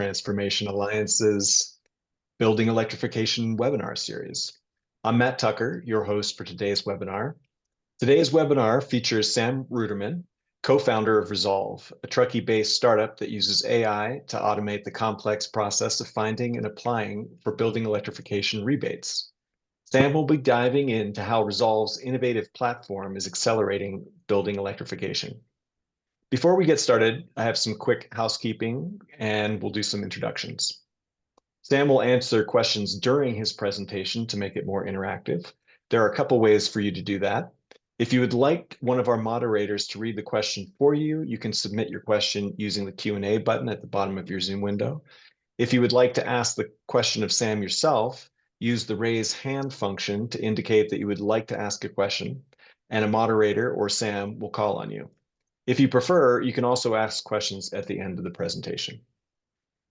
Transformation Alliance's Building Electrification webinar series. I'm Matt Tucker, your host for today's webinar. Today's webinar features Sam Ruderman, co-founder of Resolve, a Truckee-based startup that uses AI to automate the complex process of finding and applying for building electrification rebates. Sam will be diving into how Resolve's innovative platform is accelerating building electrification. Before we get started, I have some quick housekeeping and we'll do some introductions. Sam will answer questions during his presentation to make it more interactive. There are a couple ways for you to do that. If you would like one of our moderators to read the question for you, you can submit your question using the Q&A button at the bottom of your Zoom window. If you would like to ask the question of Sam yourself, use the raise hand function to indicate that you would like to ask a question, and a moderator or Sam will call on you. If you prefer, you can also ask questions at the end of the presentation.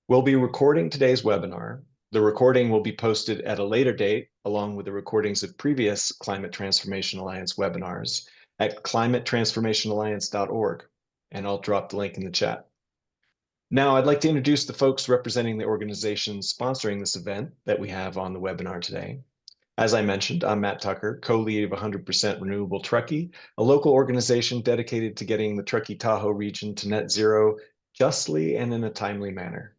We'll be recording today's webinar. The recording will be posted at a later date, along with the recordings of previous Climate Transformation Alliance webinars at climatetransformationalliance.org, and I'll drop the link in the chat. Now, I'd like to introduce the folks representing the organizations sponsoring this event that we have on the webinar today. As I mentioned, I'm Matt Tucker, co-lead of 100% Renewable Truckee, a local organization dedicated to getting the Truckee-Tahoe region to net zero justly and in a timely manner.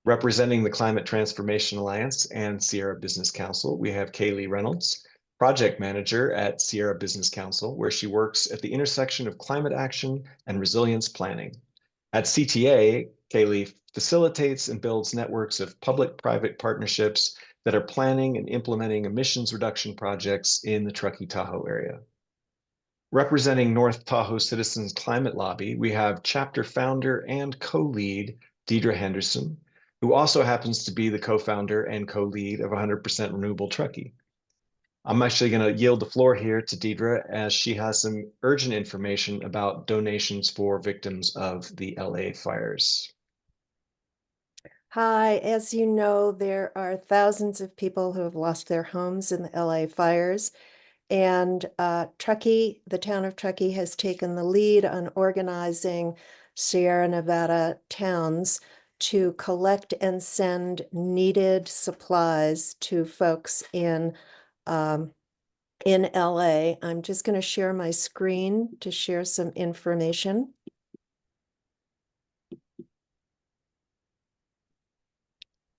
Representing the Climate Transformation Alliance and Sierra Business Council, we have Kaylee Reynolds, project manager at Sierra Business Council, where she works at the intersection of climate action and resilience planning. At CTA, Kaylee facilitates and builds networks of public-private partnerships that are planning and implementing emissions reduction projects in the Truckee-Tahoe area. Representing North Tahoe Citizens Climate Lobby, we have chapter founder and co-lead Deidre Henderson, who also happens to be the co-founder and co-lead of 100% Renewable Truckee. I'm actually going to yield the floor here to Deidre as she has some urgent information about donations for victims of the LA fires. Hi, as you know, there are thousands of people who have lost their homes in the LA fires, and Truckee, the town of Truckee, has taken the lead on organizing Sierra Nevada towns to collect and send needed supplies to folks in LA. I'm just going to share my screen to share some information.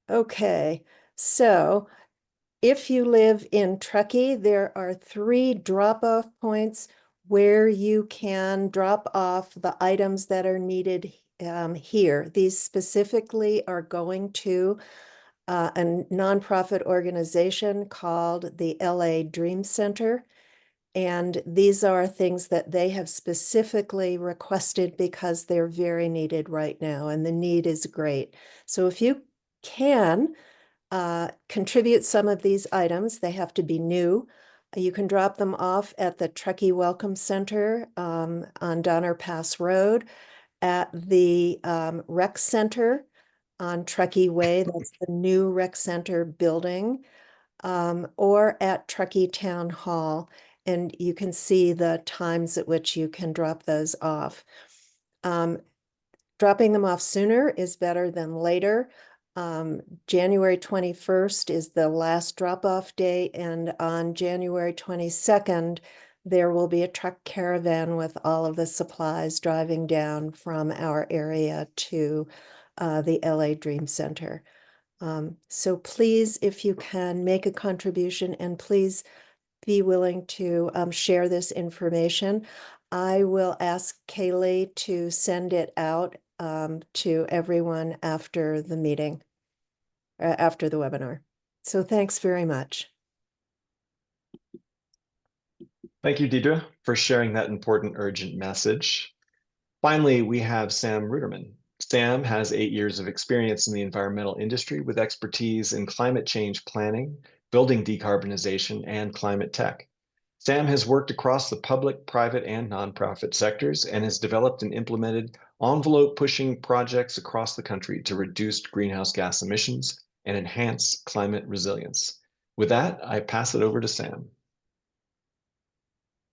Okay, so if you live in Truckee, there are 3 drop-off points where you can drop off the items that are needed here. These specifically are going to a nonprofit organization called the LA Dream Center. And these are things that they have specifically requested because they're very needed right now, and the need is great. So if you can contribute some of these items, they have to be new. You can drop them off at the Truckee Welcome Center on Donner Pass Road, at the Rec Center on Truckee Way, that's the new Rec Center building, or at Truckee Town Hall. And you can see the times at which you can drop those off. Dropping them off sooner is better than later. January 21st is the last drop-off day, and on January 22nd, there will be a truck caravan with all of the supplies driving down from our area to the LA Dream Center. So please, if you can, make a contribution, and please be willing to share this information. I will ask Kaylee to send it out to everyone after the meeting, after the webinar. So thanks very much. Thank you, Deidre, for sharing that important, urgent message. Finally, we have Sam Ruderman. Sam has 8 years of experience in the environmental industry with expertise in climate change planning, building decarbonization, and climate tech. Sam has worked across the public, private, and nonprofit sectors and has developed and implemented envelope-pushing projects across the country to reduce greenhouse gas emissions and enhance climate resilience. With that, I pass it over to Sam.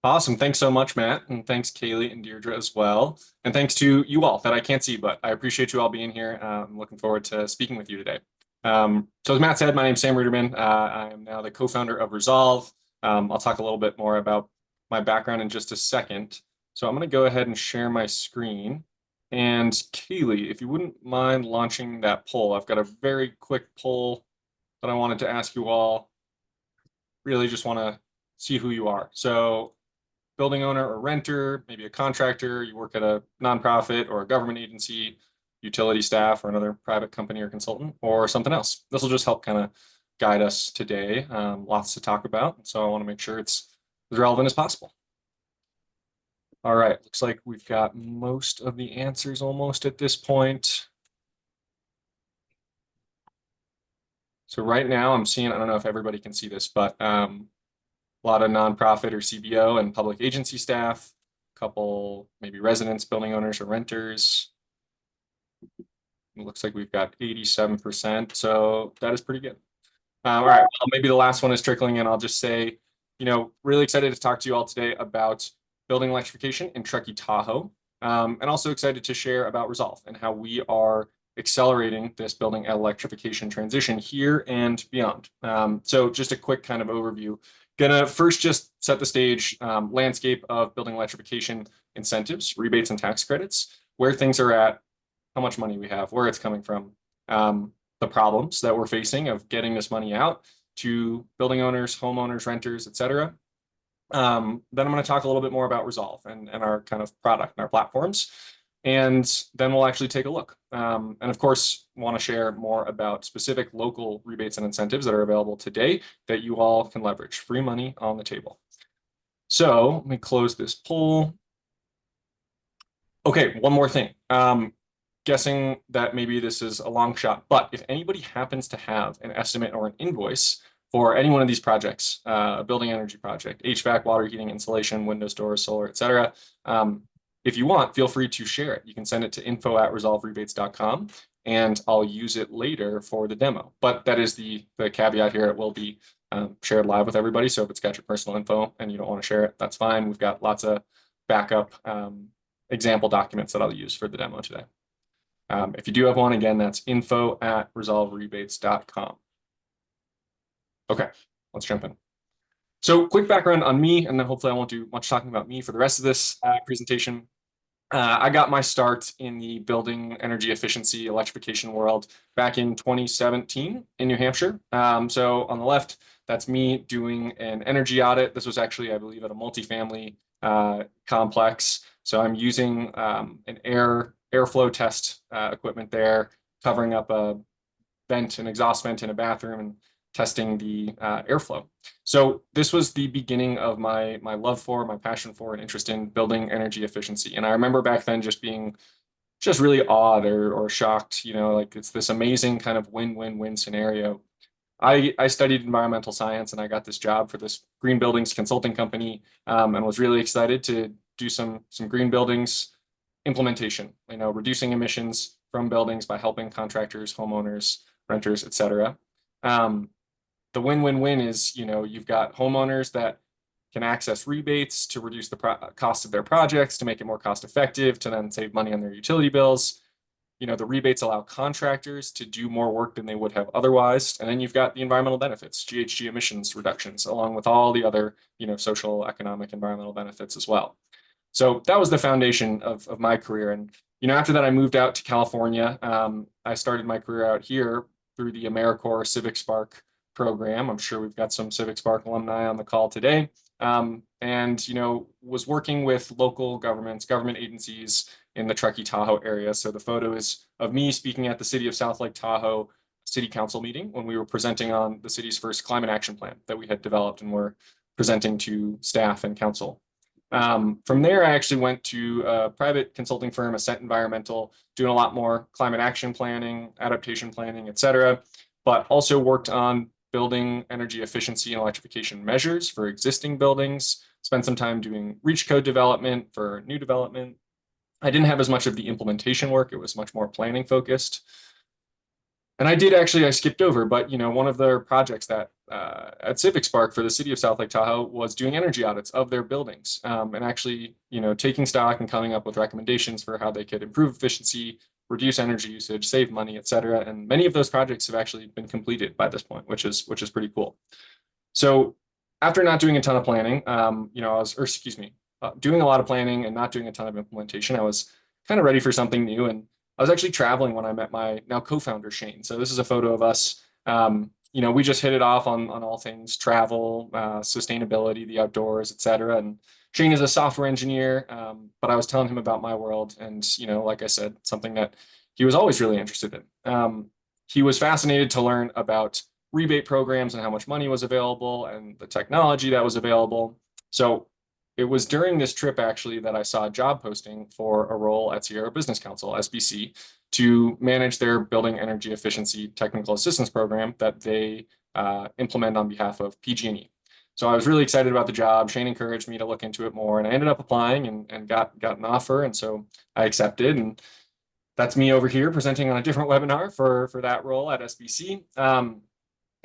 Awesome. Thanks so much, Matt. And thanks, Kaylee and Deirdre as well. And thanks to you all that I can't see, but I appreciate you all being here. I'm looking forward to speaking with you today. So as Matt said, my name is Sam Ruderman. I am now the co-founder of Resolve. I'll talk a little bit more about my background in just a second. So I'm going to go ahead and share my screen. And Kaylee, if you wouldn't mind launching that poll, I've got a very quick poll that I wanted to ask you all. Really just want to see who you are. So building owner or renter, maybe a contractor, you work at a nonprofit or a government agency, utility staff or another private company or consultant, or something else. This will just help kind of guide us today. Lots to talk about. So I want to make sure it's as relevant as possible. All right, looks like we've got most of the answers almost at this point. So right now I'm seeing, I don't know if everybody can see this, but a lot of nonprofit or CBO and public agency staff, a couple maybe residents, building owners or renters. It looks like we've got 87%, so that is pretty good. All right, well, maybe the last one is trickling in. I'll just say, really excited to talk to you all today about building electrification in Truckee, Tahoe, and also excited to share about Resolve and how we are accelerating this building electrification transition here and beyond. So just a quick kind of overview. Gonna first just set the stage, landscape of building electrification incentives, rebates, and tax credits, where things are at, how much money we have, where it's coming from, the problems that we're facing of getting this money out to building owners, homeowners, renters, et cetera. Then I'm going to talk a little bit more about Resolve and our kind of product and our platforms. And then we'll actually take a look. And of course, want to share more about specific local rebates and incentives that are available today that you all can leverage. Free money on the table. So let me close this poll. Okay, one more thing. Guessing that maybe this is a long shot, but if anybody happens to have an estimate or an invoice for any one of these projects, a building energy project, HVAC, water heating, insulation, windows, doors, solar, et cetera, if you want, feel free to share it. You can send it to info@resolverebates.com and I'll use it later for the demo. But that is the caveat here. It will be shared live with everybody. So if it's got your personal info and you don't want to share it, that's fine. We've got lots of backup example documents that I'll use for the demo today. If you do have one, again, that's info@resolverebates.com. Okay, let's jump in. So quick background on me, and then hopefully I won't do much talking about me for the rest of this presentation. I got my start in the building energy efficiency electrification world back in 2017 in New Hampshire. So on the left, that's me doing an energy audit. This was actually, I believe, at a multifamily complex. So I'm using an airflow test equipment there, covering up a vent, an exhaust vent in a bathroom, and testing the airflow. So this was the beginning of my love for, my passion for, and interest in building energy efficiency. And I remember back then just being just really awed or shocked, like it's this amazing kind of win-win-win scenario. I studied environmental science and I got this job for this green buildings consulting company and was really excited to do some green buildings implementation, reducing emissions from buildings by helping contractors, homeowners, renters, et cetera. The win-win-win is, you've got homeowners that can access rebates to reduce the cost of their projects, to make it more cost effective, to then save money on their utility bills. The rebates allow contractors to do more work than they would have otherwise. And then you've got the environmental benefits, GHG emissions reductions, along with all the other, social, economic, environmental benefits as well. So that was the foundation of my career. And, after that, I moved out to California. I started my career out here through the AmeriCorps Civic Spark program. I'm sure we've got some Civic Spark alumni on the call today. And, was working with local governments, government agencies in the Truckee Tahoe area. So the photo is of me speaking at the City of South Lake Tahoe City Council meeting when we were presenting on the city's first climate action plan that we had developed and were presenting to staff and council. From there, I actually went to a private consulting firm, Ascent Environmental, doing a lot more climate action planning, adaptation planning, et cetera, but also worked on building energy efficiency and electrification measures for existing buildings, spent some time doing reach code development for new development. I didn't have as much of the implementation work. It was much more planning focused. And I skipped over, but one of their projects that at Civic Spark for the city of South Lake Tahoe was doing energy audits of their buildings, and actually, taking stock and coming up with recommendations for how they could improve efficiency, reduce energy usage, save money, et cetera. And many of those projects have actually been completed by this point, which is pretty cool. So after not doing a ton of planning, doing a lot of planning and not doing a ton of implementation, I was kind of ready for something new. And I was actually traveling when I met my now co-founder, Shane. So this is a photo of us. We just hit it off on all things travel, sustainability, the outdoors, et cetera. And Shane is a software engineer, but I was telling him about my world. And, like I said, something that he was always really interested in. He was fascinated to learn about rebate programs and how much money was available and the technology that was available. So it was during this trip, actually, that I saw a job posting for a role at Sierra Business Council, SBC, to manage their building energy efficiency technical assistance program that they implement on behalf of PG&E. So I was really excited about the job. Shane encouraged me to look into it more, and I ended up applying and got an offer. And so I accepted, and that's me over here presenting on a different webinar for that role at SBC.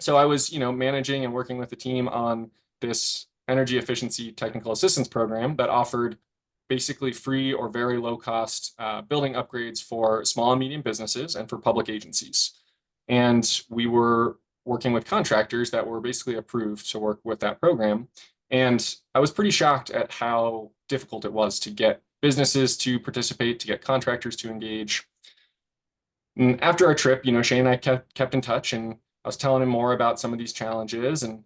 So I was, managing and working with the team on this energy efficiency technical assistance program that offered basically free or very low cost building upgrades for small and medium businesses and for public agencies. And we were working with contractors that were basically approved to work with that program. And I was pretty shocked at how difficult it was to get businesses to participate, to get contractors to engage. And after our trip, Shane and I kept in touch, and I was telling him more about some of these challenges, and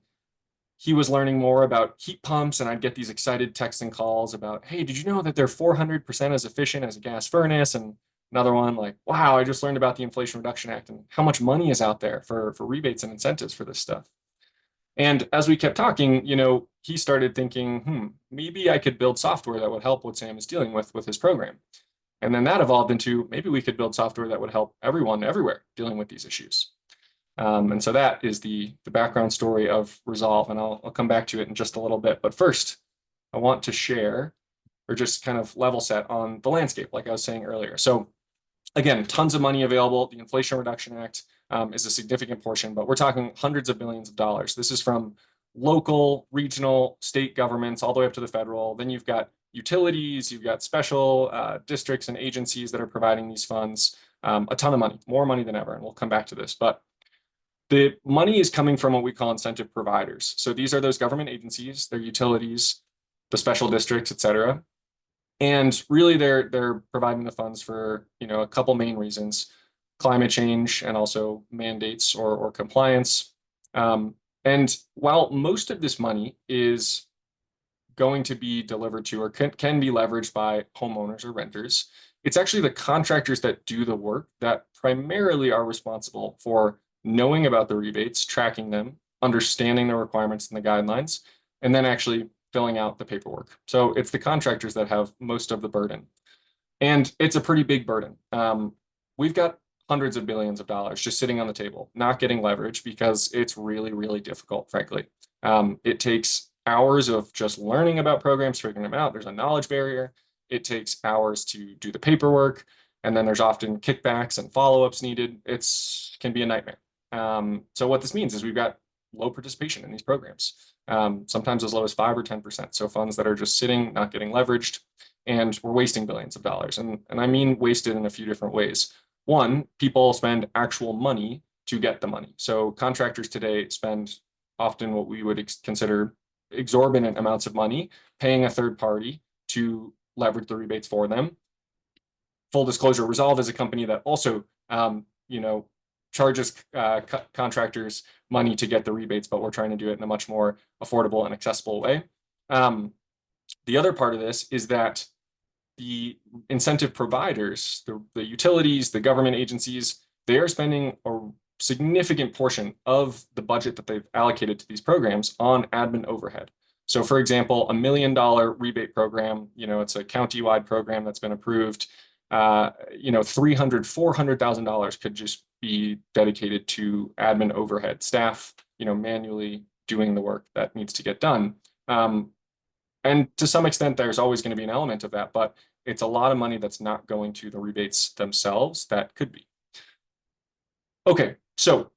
he was learning more about heat pumps, and I'd get these excited texts and calls about, hey, did you know that they're 400% as efficient as a gas furnace? And another one like, wow, I just learned about the Inflation Reduction Act and how much money is out there for rebates and incentives for this stuff. And as we kept talking, he started thinking, maybe I could build software that would help what Sam is dealing with his program. And then that evolved into maybe we could build software that would help everyone everywhere dealing with these issues. And so that is the background story of Resolve, and I'll come back to it in just a little bit. But first, I want to share or just kind of level set on the landscape, like I was saying earlier. So again, tons of money available. The Inflation Reduction Act is a significant portion, but we're talking hundreds of billions of dollars. This is from local, regional, state governments, all the way up to the federal. Then you've got utilities, you've got special districts and agencies that are providing these funds. A ton of money, more money than ever, and we'll come back to this. But the money is coming from what we call incentive providers. So these are those government agencies, their utilities, the special districts, et cetera. And really they're providing the funds for, a couple main reasons: climate change and also mandates or compliance. And while most of this money is going to be delivered to or can be leveraged by homeowners or renters, it's actually the contractors that do the work that primarily are responsible for knowing about the rebates, tracking them, understanding the requirements and the guidelines, and then actually filling out the paperwork. So it's the contractors that have most of the burden. And it's a pretty big burden. We've got hundreds of billions of dollars just sitting on the table, not getting leverage because it's really, really difficult, frankly. It takes hours of just learning about programs, figuring them out. There's a knowledge barrier. It takes hours to do the paperwork. And then there's often kickbacks and follow-ups needed. It can be a nightmare. So what this means is we've got low participation in these programs, sometimes as low as 5 or 10%. So funds that are just sitting, not getting leveraged, and we're wasting billions of dollars. And I mean wasted in a few different ways. One, people spend actual money to get the money. So contractors today spend often what we would consider exorbitant amounts of money paying a third party to leverage the rebates for them. Full disclosure, Resolve is a company that also, charges contractors money to get the rebates, but we're trying to do it in a much more affordable and accessible way. The other part of this is that the incentive providers, the utilities, the government agencies, they are spending a significant portion of the budget that they've allocated to these programs on admin overhead. So for example, $1 million rebate program, it's a county-wide program that's been approved. $400,000 could just be dedicated to admin overhead, staff, manually doing the work that needs to get done. And to some extent, there's always going to be an element of that, but it's a lot of money that's not going to the rebates themselves that could be. Okay, So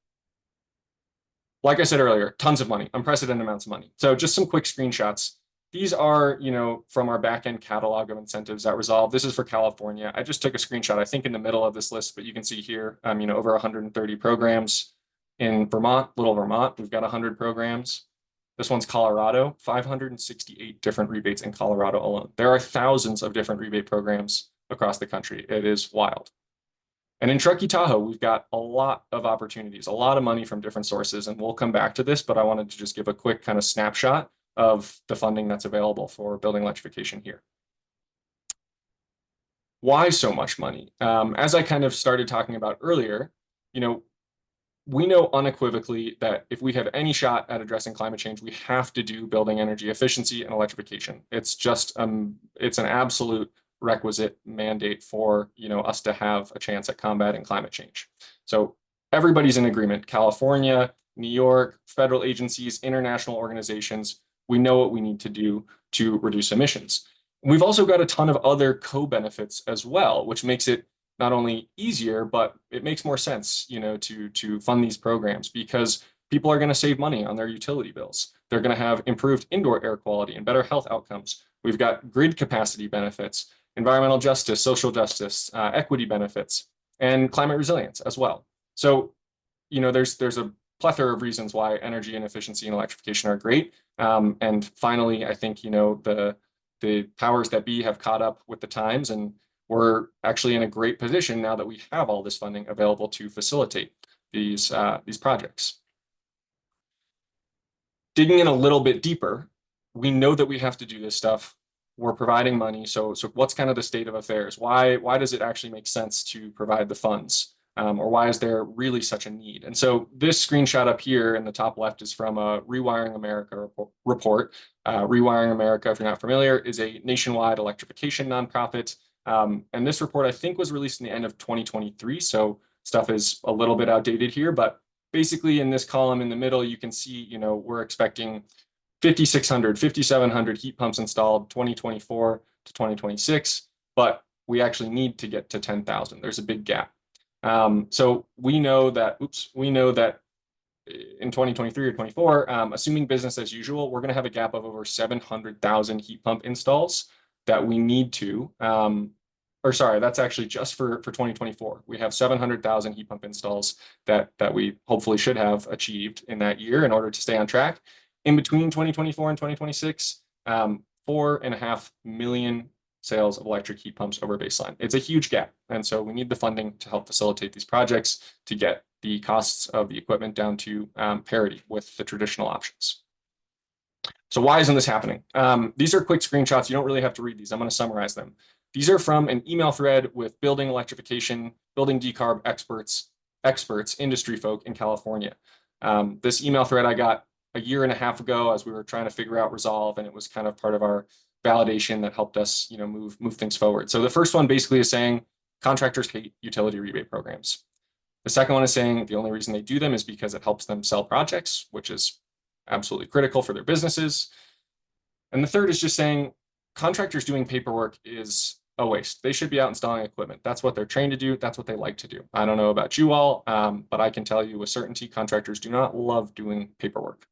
like I said earlier, tons of money, unprecedented amounts of money. So just some quick screenshots. These are, from our back-end catalog of incentives that resolve. This is for California. I just took a screenshot, I think in the middle of this list, but you can see here, over 130 programs. In Vermont, little Vermont, we've got 100 programs. This one's Colorado, 568 different rebates in Colorado alone. There are thousands of different rebate programs across the country. It is wild. And in Truckee, Tahoe, we've got a lot of opportunities, a lot of money from different sources, and we'll come back to this, but I wanted to just give a quick kind of snapshot of the funding that's available for building electrification here. Why so much money? As I kind of started talking about earlier, we know unequivocally that if we have any shot at addressing climate change, we have to do building energy efficiency and electrification. It's just, it's an absolute requisite mandate for us to have a chance at combating climate change. So everybody's in agreement. California, New York, federal agencies, international organizations, we know what we need to do to reduce emissions. We've also got a ton of other co-benefits as well, which makes it not only easier, but it makes more sense, to fund these programs because people are going to save money on their utility bills. They're going to have improved indoor air quality and better health outcomes. We've got grid capacity benefits, environmental justice, social justice, equity benefits, and climate resilience as well. So, there's a plethora of reasons why energy and efficiency and electrification are great. And finally, I think, the powers that be have caught up with the times, and we're actually in a great position now that we have all this funding available to facilitate these projects. Digging in a little bit deeper, we know that we have to do this stuff. We're providing money. So what's kind of the state of affairs? Why does it actually make sense to provide the funds? Or why is there really such a need? And so this screenshot up here in the top left is from a Rewiring America report. Rewiring America, if you're not familiar, is a nationwide electrification nonprofit. And this report, I think, was released in the end of 2023. So stuff is a little bit outdated here, but basically in this column in the middle, you can see, we're expecting 5,600, 5,700 heat pumps installed 2024 to 2026, but we actually need to get to 10,000. There's a big gap. So we know that in 2023 or 24, assuming business as usual, we're going to have a gap of over 700,000 heat pump installs that we need to, or sorry, that's actually just for 2024. We have 700,000 heat pump installs that we hopefully should have achieved in that year in order to stay on track. In between 2024 and 2026, 4.5 million sales of electric heat pumps over baseline. It's a huge gap. And so we need the funding to help facilitate these projects to get the costs of the equipment down to parity with the traditional options. So why isn't this happening? These are quick screenshots. You don't really have to read these. I'm going to summarize them. These are from an email thread with building electrification, building decarb experts, industry folk in California. This email thread I got a year and a half ago as we were trying to figure out Resolve, and it was kind of part of our validation that helped us, move things forward. So the first one basically is saying contractors hate utility rebate programs. The second one is saying the only reason they do them is because it helps them sell projects, which is absolutely critical for their businesses. And the third is just saying contractors doing paperwork is a waste. They should be out installing equipment. That's what they're trained to do. That's what they like to do. I don't know about you all, but I can tell you with certainty, contractors do not love doing paperwork.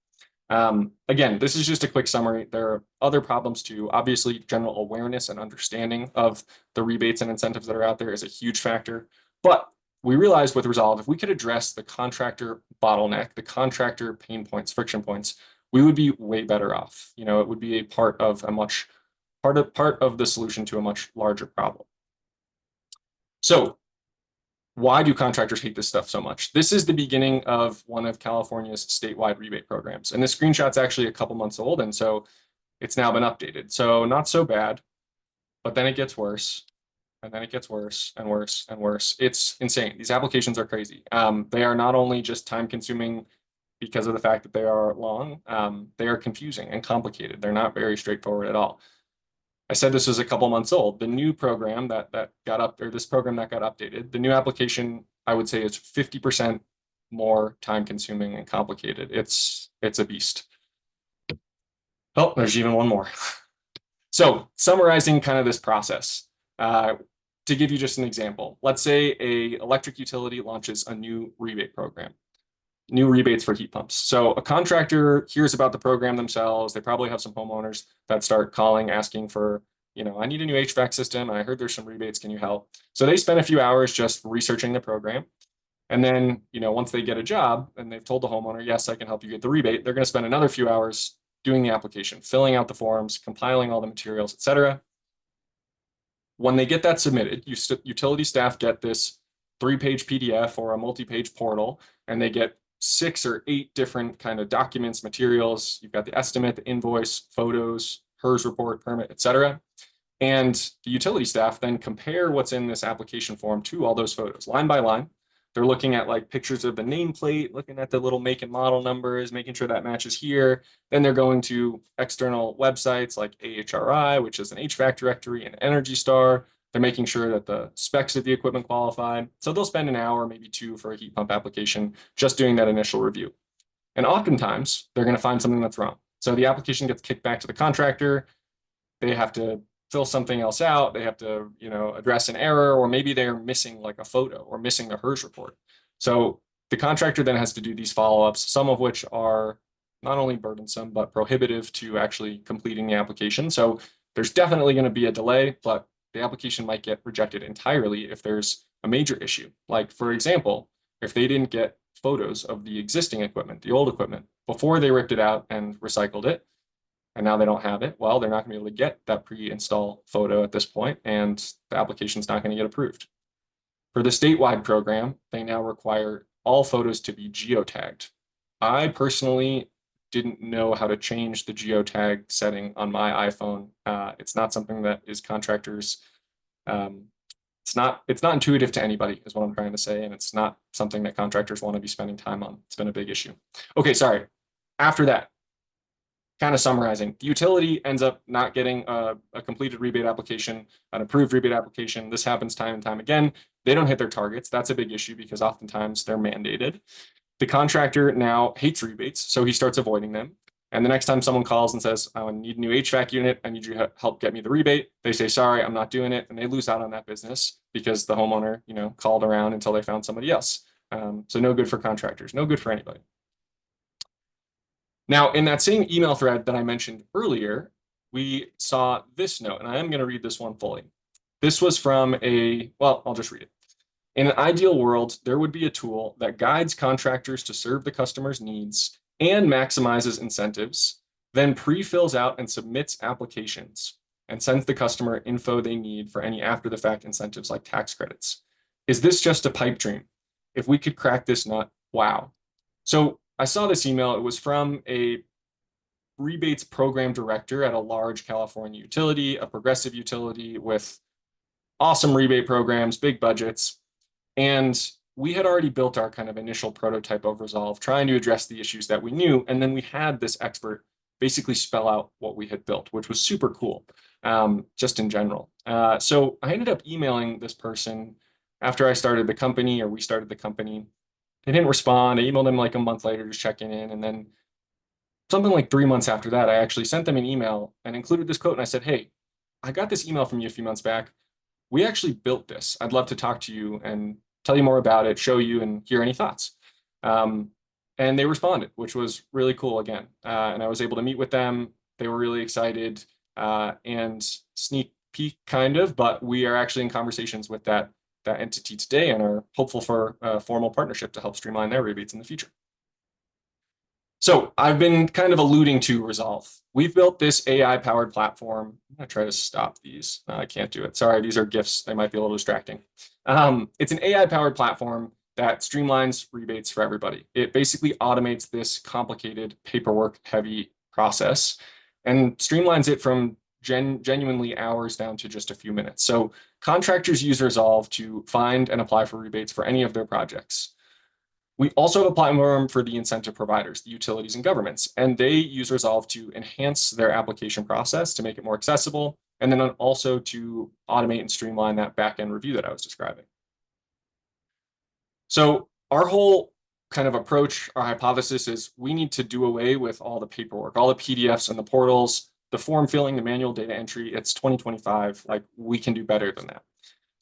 Again, this is just a quick summary. There are other problems too. Obviously, general awareness and understanding of the rebates and incentives that are out there is a huge factor. But we realized with Resolve, if we could address the contractor bottleneck, the contractor pain points, friction points, we would be way better off. It would be a part of the solution to a much larger problem. So why do contractors hate this stuff so much? This is the beginning of one of California's statewide rebate programs. And this screenshot's actually a couple months old, and so it's now been updated. So not so bad, but then it gets worse, and then it gets worse and worse and worse. It's insane. These applications are crazy. They are not only just time consuming because of the fact that they are long, they are confusing and complicated. They're not very straightforward at all. I said this was a couple months old. The new program this program that got updated, the new application, I would say, is 50% more time consuming and complicated. It's a beast. Oh, there's even one more. So summarizing kind of this process, to give you just an example, let's say a electric utility launches a new rebate program, new rebates for heat pumps. So a contractor hears about the program themselves. They probably have some homeowners that start calling, asking for, I need a new HVAC system. I heard there's some rebates. Can you help? So they spend a few hours just researching the program. And then, once they get a job and they've told the homeowner, yes, I can help you get the rebate, they're going to spend another few hours doing the application, filling out the forms, compiling all the materials, etc. When they get that submitted, utility staff get this 3-page PDF or a multi-page portal, and they get 6 or 8 different kind of documents, materials. You've got the estimate, the invoice, photos, HERS report, permit, etc. And the utility staff then compare what's in this application form to all those photos, line by line. They're looking at like pictures of the nameplate, looking at the little make and model numbers, making sure that matches here. Then they're going to external websites like AHRI, which is an HVAC directory, and Energy Star. They're making sure that the specs of the equipment qualify. So they'll spend an hour, maybe 2 for a heat pump application, just doing that initial review. And oftentimes they're going to find something that's wrong. So the application gets kicked back to the contractor. They have to fill something else out. They have to, address an error, or maybe they're missing like a photo or missing the HERS report. So the contractor then has to do these follow-ups, some of which are not only burdensome, but prohibitive to actually completing the application. So there's definitely going to be a delay, but the application might get rejected entirely if there's a major issue. Like, for example, if they didn't get photos of the existing equipment, the old equipment, before they ripped it out and recycled it, and now they don't have it, well, they're not going to be able to get that pre-install photo at this point, and the application's not going to get approved. For the statewide program, they now require all photos to be geotagged. I personally didn't know how to change the geotag setting on my iPhone. It's not something that is contractors. It's not intuitive to anybody, is what I'm trying to say, and it's not something that contractors want to be spending time on. It's been a big issue. Okay, sorry. After that, kind of summarizing, the utility ends up not getting a completed rebate application, an approved rebate application. This happens time and time again. They don't hit their targets. That's a big issue because oftentimes they're mandated. The contractor now hates rebates, so he starts avoiding them. And the next time someone calls and says, I need a new HVAC unit, I need you to help get me the rebate, they say, sorry, I'm not doing it. And they lose out on that business because the homeowner, called around until they found somebody else. So no good for contractors, no good for anybody. Now, in that same email thread that I mentioned earlier, we saw this note, and I am going to read this one fully. This was from I'll just read it. In an ideal world, there would be a tool that guides contractors to serve the customer's needs and maximizes incentives, then pre-fills out and submits applications and sends the customer info they need for any after-the-fact incentives like tax credits. Is this just a pipe dream? If we could crack this nut, wow. So I saw this email. It was from a rebates program director at a large California utility, a progressive utility with awesome rebate programs, big budgets. And we had already built our kind of initial prototype of Resolve, trying to address the issues that we knew. And then we had this expert basically spell out what we had built, which was super cool, just in general. So I ended up emailing this person after I started the company, or we started the company. They didn't respond. I emailed them like a month later, just checking in. And then something like 3 months after that, I actually sent them an email and included this quote. And I said, hey, I got this email from you a few months back. We actually built this. I'd love to talk to you and tell you more about it, show you, and hear any thoughts. And they responded, which was really cool again. And I was able to meet with them. They were really excited, and sneak peek kind of, but we are actually in conversations with that entity today and are hopeful for a formal partnership to help streamline their rebates in the future. So I've been kind of alluding to Resolve. We've built this AI-powered platform. I'm gonna try to stop these. I can't do it. Sorry, these are GIFs. They might be a little distracting. It's an AI-powered platform that streamlines rebates for everybody. It basically automates this complicated paperwork-heavy process and streamlines it from genuinely hours down to just a few minutes. So contractors use Resolve to find and apply for rebates for any of their projects. We also have a platform for the incentive providers, the utilities and governments, and they use Resolve to enhance their application process to make it more accessible, and then also to automate and streamline that back-end review that I was describing. So our whole kind of approach, our hypothesis is we need to do away with all the paperwork, all the PDFs and the portals, the form filling, the manual data entry. It's 2025, like we can do better than that.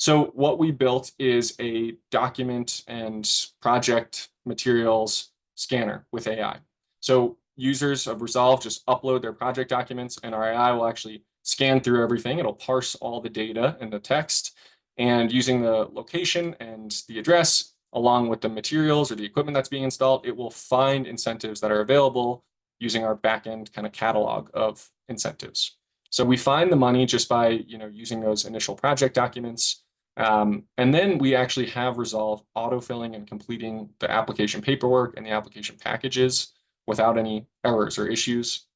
So what we built is a document and project materials scanner with AI. So users of Resolve just upload their project documents, and our AI will actually scan through everything. It'll parse all the data and the text, and using the location and the address, along with the materials or the equipment that's being installed, it will find incentives that are available using our backend kind of catalog of incentives. So we find the money just by using those initial project documents. And then we actually have Resolve autofilling and completing the application paperwork and the application packages without any errors or issues.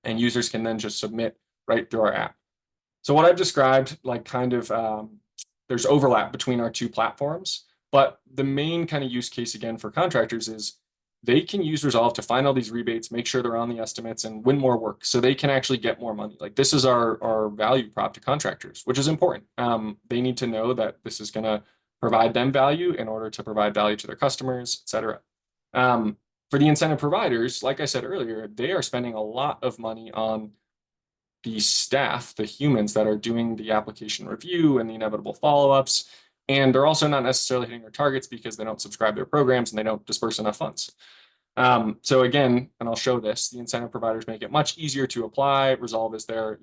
And users can then just submit right through our app. So what I've described, like there's overlap between our two platforms, but the main kind of use case again for contractors is they can use Resolve to find all these rebates, make sure they're on the estimates, and win more work so they can actually get more money. Like this is our value prop to contractors, which is important. They need to know that this is going to provide them value in order to provide value to their customers, et cetera. For the incentive providers, like I said earlier, they are spending a lot of money on the staff, the humans that are doing the application review and the inevitable follow-ups. And they're also not necessarily hitting their targets because they don't subscribe their programs and they don't disperse enough funds. So again, and I'll show this, the incentive providers make it much easier to apply. Resolve is their,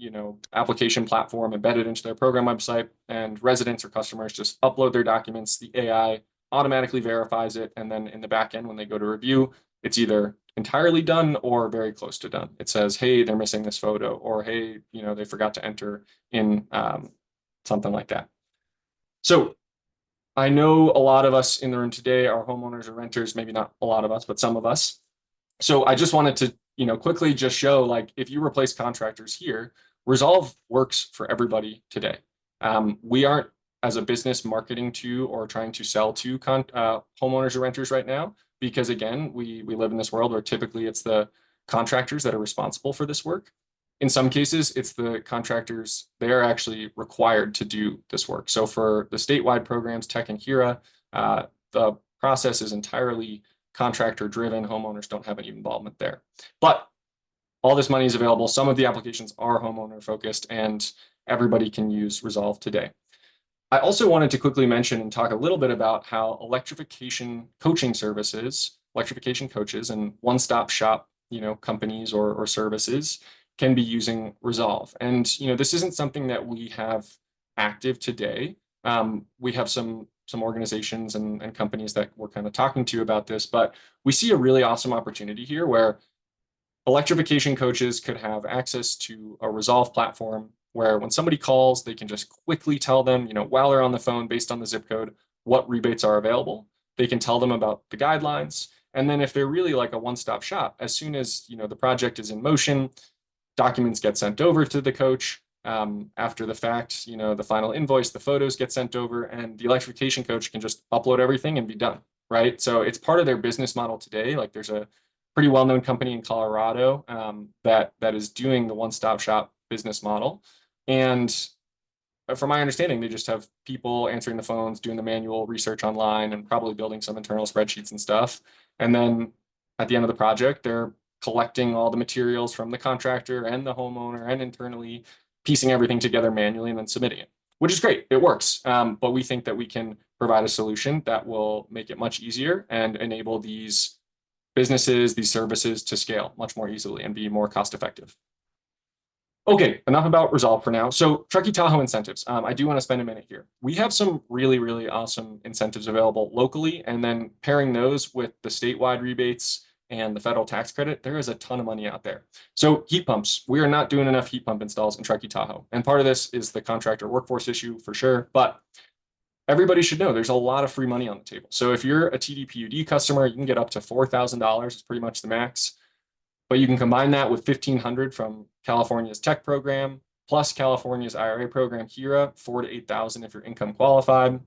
application platform embedded into their program website, and residents or customers just upload their documents. The AI automatically verifies it. And then in the back end, when they go to review, it's either entirely done or very close to done. It says, hey, they're missing this photo, or hey, they forgot to enter in something like that. So I know a lot of us in the room today are homeowners or renters, maybe not a lot of us, but some of us. So I just wanted to, quickly just show, like, if you replace contractors here, Resolve works for everybody today. We aren't, as a business, marketing to or trying to sell to homeowners or renters right now, because again, we live in this world where typically it's the contractors that are responsible for this work. In some cases, it's the contractors, they are actually required to do this work. So for the statewide programs, Tech and HERA, the process is entirely contractor driven. Homeowners don't have any involvement there. But all this money is available. Some of the applications are homeowner focused, and everybody can use Resolve today. I also wanted to quickly mention and talk a little bit about how electrification coaching services, electrification coaches, and one-stop shop, companies or services can be using Resolve. And this isn't something that we have active today. We have some organizations and companies that we're kind of talking to about this, but we see a really awesome opportunity here where electrification coaches could have access to a Resolve platform where when somebody calls, they can just quickly tell them, while they're on the phone based on the zip code, what rebates are available. They can tell them about the guidelines. And then if they're really like a one-stop shop, as soon as the project is in motion, documents get sent over to the coach. After the fact, the final invoice, the photos get sent over, and the electrification coach can just upload everything and be done, right? So it's part of their business model today. Like there's a pretty well-known company in Colorado that is doing the one-stop shop business model. And from my understanding, they just have people answering the phones, doing the manual research online, and probably building some internal spreadsheets and stuff. And then at the end of the project, they're collecting all the materials from the contractor and the homeowner and internally piecing everything together manually and then submitting it, which is great. It works. But we think that we can provide a solution that will make it much easier and enable these businesses, these services to scale much more easily and be more cost effective. Okay, enough about Resolve for now. So Truckee Tahoe incentives. I do want to spend a minute here. We have some really, really awesome incentives available locally, and then pairing those with the statewide rebates and the federal tax credit, there is a ton of money out there. So heat pumps, we are not doing enough heat pump installs in Truckee Tahoe. And part of this is the contractor workforce issue for sure, but everybody should know there's a lot of free money on the table. So if you're a TDPUD customer, you can get up to $4,000, it's pretty much the max. But you can combine that with $1,500 from California's tech program, plus California's IRA program, HERA, $4,000 to $8,000 if you're income qualified,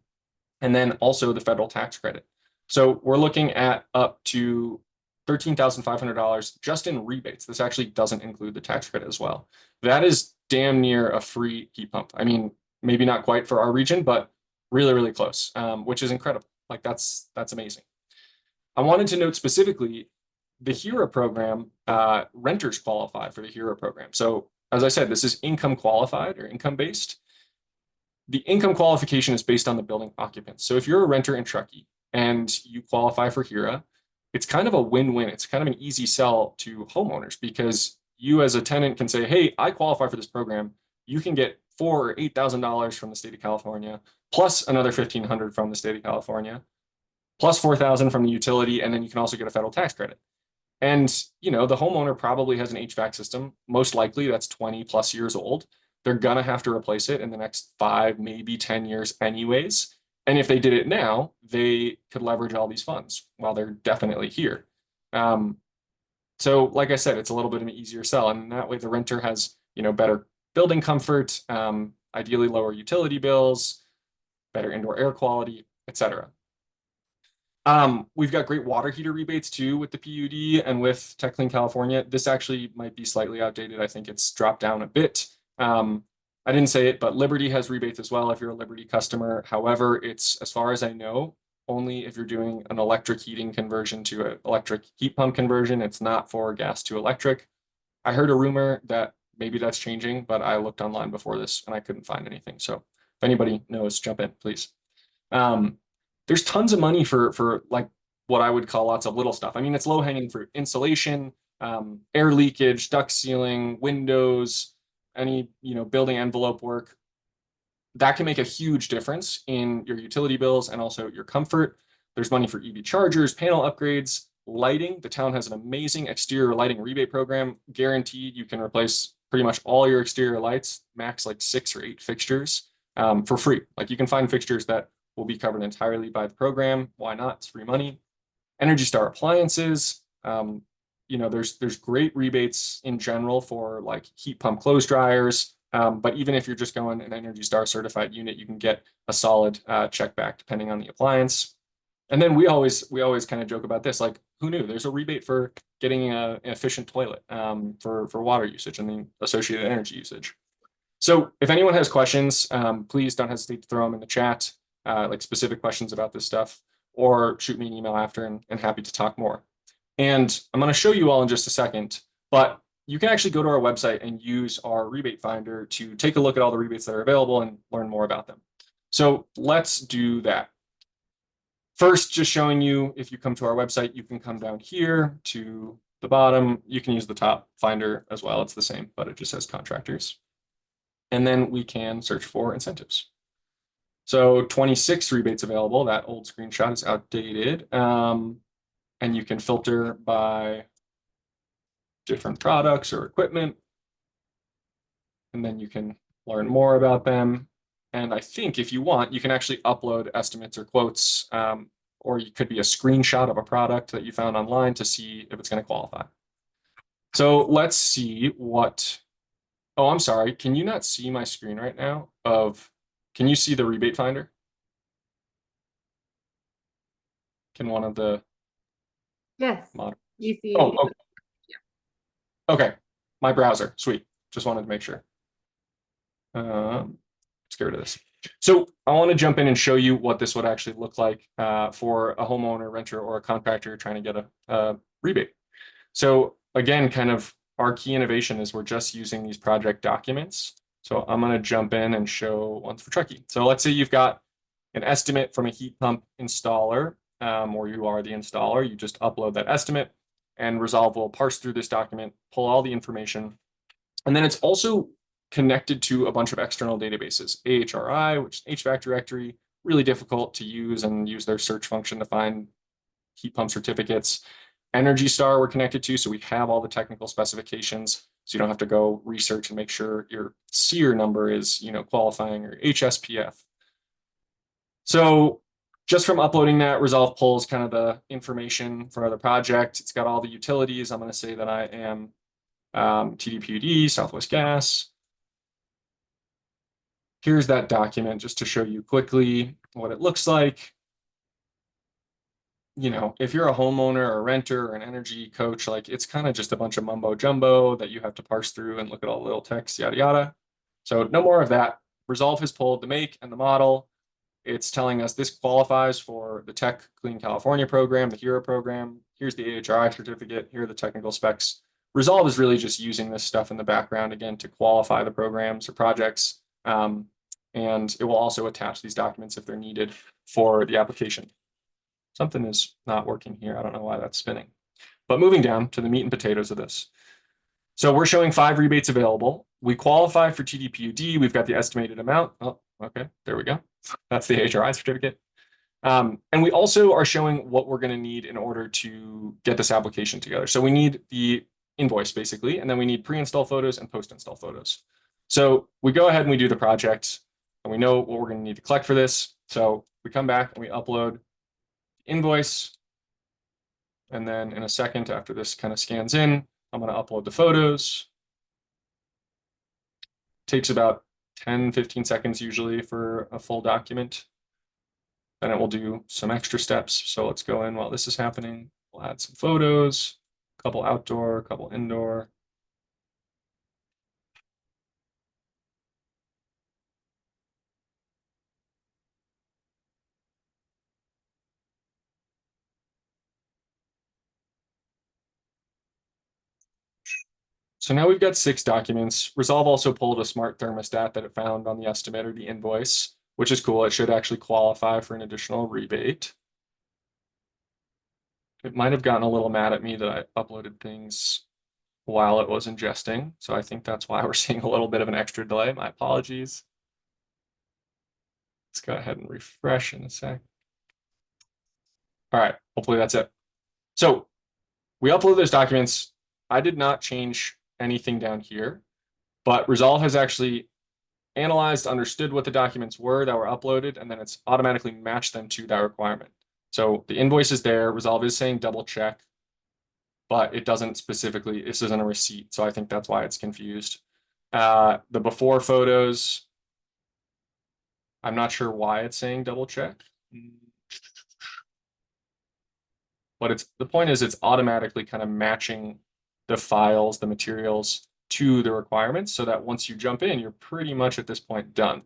and then also the federal tax credit. So we're looking at up to $13,500 just in rebates. This actually doesn't include the tax credit as well. That is damn near a free heat pump. I mean, maybe not quite for our region, but really, really close, which is incredible. Like that's amazing. I wanted to note specifically the HERA program, renters qualify for the HERA program. So as I said, this is income qualified or income based. the income qualification is based on the building occupants. So if you're a renter in Truckee and you qualify for HERA, it's kind of a win-win. It's kind of an easy sell to homeowners because you as a tenant can say, hey, I qualify for this program. You can get $4,000 or $8,000 from the state of California, plus another $1,500 from the state of California, plus $4,000 from the utility, and then you can also get a federal tax credit. And the homeowner probably has an HVAC system. Most likely that's 20 plus years old. They're gonna have to replace it in the next 5, maybe 10 years anyways. And if they did it now, they could leverage all these funds while they're definitely here. So like I said, it's a little bit of an easier sell. And that way the renter has, better building comfort, ideally lower utility bills, better indoor air quality, etc. We've got great water heater rebates too with the PUD and with Tech Clean California. This actually might be slightly outdated. I think it's dropped down a bit. I didn't say it, but Liberty has rebates as well if you're a Liberty customer. However, it's, as far as I know, only if you're doing an electric heating conversion to an electric heat pump conversion. It's not for gas to electric. I heard a rumor that maybe that's changing, but I looked online before this and I couldn't find anything. So if anybody knows, jump in, please. There's tons of money for like what I would call lots of little stuff. I mean, it's low hanging fruit: insulation, air leakage, duct sealing, windows, any building envelope work. That can make a huge difference in your utility bills and also your comfort. There's money for EV chargers, panel upgrades, lighting. The town has an amazing exterior lighting rebate program. Guaranteed you can replace pretty much all your exterior lights, max like 6 or 8 fixtures, for free. Like you can find fixtures that will be covered entirely by the program. Why not? It's free money. Energy Star appliances. There's great rebates in general for like heat pump clothes dryers. But even if you're just going an Energy Star certified unit, you can get a solid check back depending on the appliance. And then we always kind of joke about this, like, who knew? There's a rebate for getting an efficient toilet for water usage and the associated energy usage. So if anyone has questions, please don't hesitate to throw them in the chat, like specific questions about this stuff, or shoot me an email after and happy to talk more. And I'm going to show you all in just a second, but you can actually go to our website and use our rebate finder to take a look at all the rebates that are available and learn more about them. So let's do that. First, just showing you, if you come to our website, you can come down here to the bottom. You can use the top finder as well. It's the same, but it just says contractors. And then we can search for incentives. So 26 rebates available. That old screenshot is outdated. And you can filter by different products or equipment. And then you can learn more about them. And I think if you want, you can actually upload estimates or quotes, or it could be a screenshot of a product that you found online to see if it's going to qualify. So let's see what, oh, I'm sorry. Can you not see my screen right now can you see the rebate finder? Can one of the Yes, you see. Oh, okay. Okay, my browser, sweet. Just wanted to make sure. Let's get rid of this. So I want to jump in and show you what this would actually look like for a homeowner, renter, or a contractor trying to get a rebate. So again, kind of our key innovation is we're just using these project documents. So I'm going to jump in and show ones for Truckee. So let's say you've got an estimate from a heat pump installer, or you are the installer. You just upload that estimate, and Resolve will parse through this document, pull all the information. And then it's also connected to a bunch of external databases. AHRI, which is HVAC directory, really difficult to use and use their search function to find heat pump certificates. Energy Star we're connected to, so we have all the technical specifications, so you don't have to go research and make sure your SEER number is, qualifying, or HSPF. So just from uploading that, Resolve pulls kind of the information for the project. It's got all the utilities. I'm going to say that I am TDPUD, Southwest Gas. Here's that document just to show you quickly what it looks like. If you're a homeowner or a renter or an energy coach, like it's kind of just a bunch of mumbo jumbo that you have to parse through and look at all the little text, yada, yada. So no more of that. Resolve has pulled the make and the model. It's telling us this qualifies for the Tech Clean California program, the HERA program. Here's the AHRI certificate. Here are the technical specs. Resolve is really just using this stuff in the background, again, to qualify the programs or projects. and it will also attach these documents if they're needed for the application. Something is not working here. I don't know why that's spinning. But moving down to the meat and potatoes of this. So we're showing 5 rebates available. We qualify for TDPUD. We've got the estimated amount. Oh, okay, there we go. That's the HRI certificate. And we also are showing what we're going to need in order to get this application together. So we need the invoice, basically, and then we need pre-install photos and post-install photos. So we go ahead and we do the project, and we know what we're going to need to collect for this. So we come back and we upload the invoice. And then in a second, after this kind of scans in, I'm going to upload the photos. Takes about 10, 15 seconds usually for a full document. Then it will do some extra steps. So let's go in while this is happening. We'll add some photos, a couple outdoor, a couple indoor. So now we've got 6 documents. Resolve also pulled a smart thermostat that it found on the estimate or the invoice, which is cool. It should actually qualify for an additional rebate. It might have gotten a little mad at me that I uploaded things while it was ingesting. So I think that's why we're seeing a little bit of an extra delay. My apologies. Let's go ahead and refresh in a sec. All right, hopefully that's it. So we upload those documents. I did not change anything down here, but Resolve has actually analyzed, understood what the documents were that were uploaded, and then it's automatically matched them to that requirement. So the invoice is there. Resolve is saying double check, but it doesn't specifically, this isn't a receipt. So I think that's why it's confused. The before photos, I'm not sure why it's saying double check. But the point is it's automatically kind of matching the files, the materials to the requirements so that once you jump in, you're pretty much at this point done.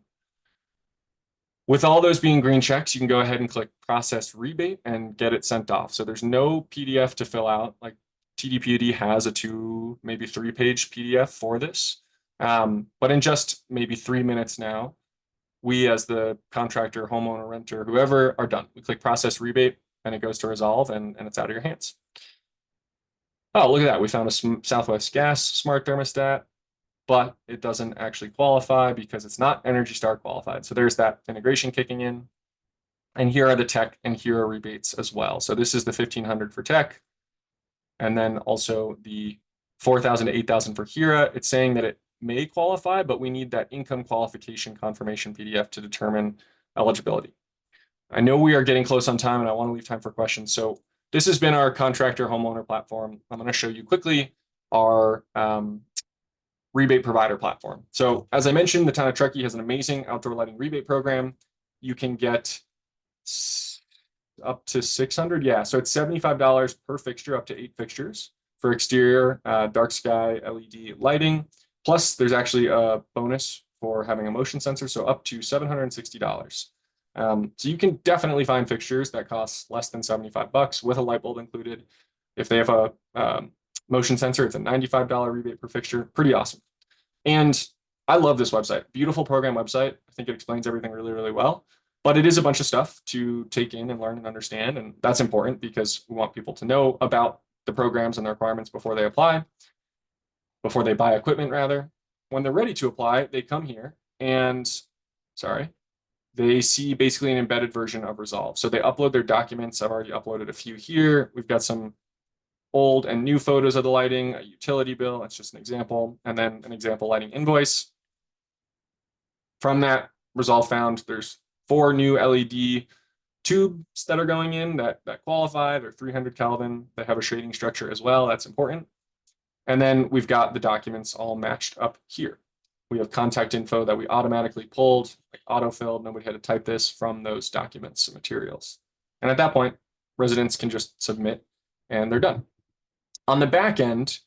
With all those being green checks, you can go ahead and click process rebate and get it sent off. So there's no PDF to fill out. Like TDPUD has a 2, maybe 3-page PDF for this. But in just maybe 3 minutes now, we as the contractor, homeowner, renter, whoever are done. We click process rebate and it goes to Resolve and it's out of your hands. Oh, look at that. We found a Southwest Gas smart thermostat, but it doesn't actually qualify because it's not Energy Star qualified. So there's that integration kicking in. And here are the tech and here are rebates as well. So this is the $1,500 for tech. And then also the $4,000 to $8,000 for HERA. It's saying that it may qualify, but we need that income qualification confirmation PDF to determine eligibility. I know we are getting close on time and I want to leave time for questions. So this has been our contractor homeowner platform. I'm going to show you quickly our rebate provider platform. So as I mentioned, the town of Truckee has an amazing outdoor lighting rebate program. You can get up to 600. Yeah, so it's $75 per fixture, up to 8 fixtures for exterior dark sky LED lighting. Plus, there's actually a bonus for having a motion sensor, so up to $760. So you can definitely find fixtures that cost less than $75 with a light bulb included. If they have a motion sensor, it's a $95 rebate per fixture. Pretty awesome. And I love this website. Beautiful program website. I think it explains everything really, really well. But it is a bunch of stuff to take in and learn and understand. And that's important because we want people to know about the programs and the requirements before they apply, before they buy equipment, rather. When they're ready to apply, they come here and, they see basically an embedded version of Resolve. So they upload their documents. I've already uploaded a few here. We've got some old and new photos of the lighting, a utility bill, that's just an example, and then an example lighting invoice. From that, Resolve found there's 4 new LED tubes that are going in that qualify. They're 300 Kelvin. They have a shading structure as well. That's important. And then we've got the documents all matched up here. We have contact info that we automatically pulled, like autofilled. Nobody had to type this from those documents and materials. And at that point, residents can just submit and they're done. On the back end,